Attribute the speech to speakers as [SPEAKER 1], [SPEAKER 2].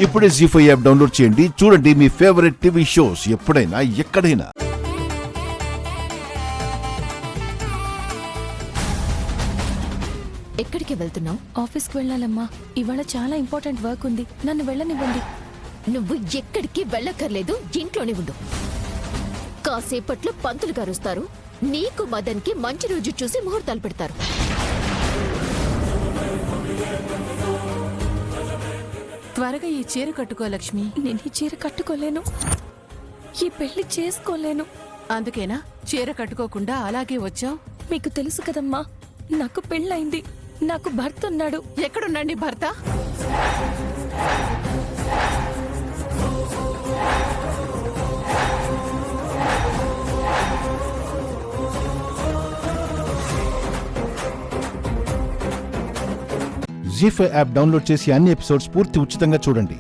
[SPEAKER 1] ఇప్పుడే జీ5 app download చేయండి. చూడండి మీ ఫేవరెట్ టీవీ షోస్ ఎప్పుడైనా ఎక్కడైనా.
[SPEAKER 2] ఎక్కడికి వెళ్తున్నావు?
[SPEAKER 3] ఆఫీస్కి వెళ్ళాలమ్మా. ఇవాళ చాలా ఇంపార్టెంట్ వర్క్ ఉంది. నన్ను వెళ్ళనివ్వండి.
[SPEAKER 2] నువ్వు ఎక్కడికి వెళ్ళక్కర్లేదు, ఇంట్లోనే ఉండు. కాసేపట్లో పంతులు గారు వస్తారు. నీకు మదన్కి మంచి రోజు చూసి ముహూర్తాలు పెడతారు.
[SPEAKER 4] త్వరగా ఈ చీర కట్టుకో లక్ష్మి.
[SPEAKER 3] నేను ఈ చీర కట్టుకోలేను, ఈ పెళ్లి చేసుకోలేను.
[SPEAKER 4] అందుకేనా చీర కట్టుకోకుండా అలాగే వచ్చావు?
[SPEAKER 3] మీకు తెలుసు కదమ్మా, నాకు పెళ్ళైంది, నాకు భర్త ఉన్నాడు.
[SPEAKER 4] ఎక్కడున్నాండి భర్త?
[SPEAKER 1] జీ5 యాప్ డౌన్లోడ్ చేసి అన్ని ఎపిసోడ్స్ పూర్తి ఉచితంగా చూడండి.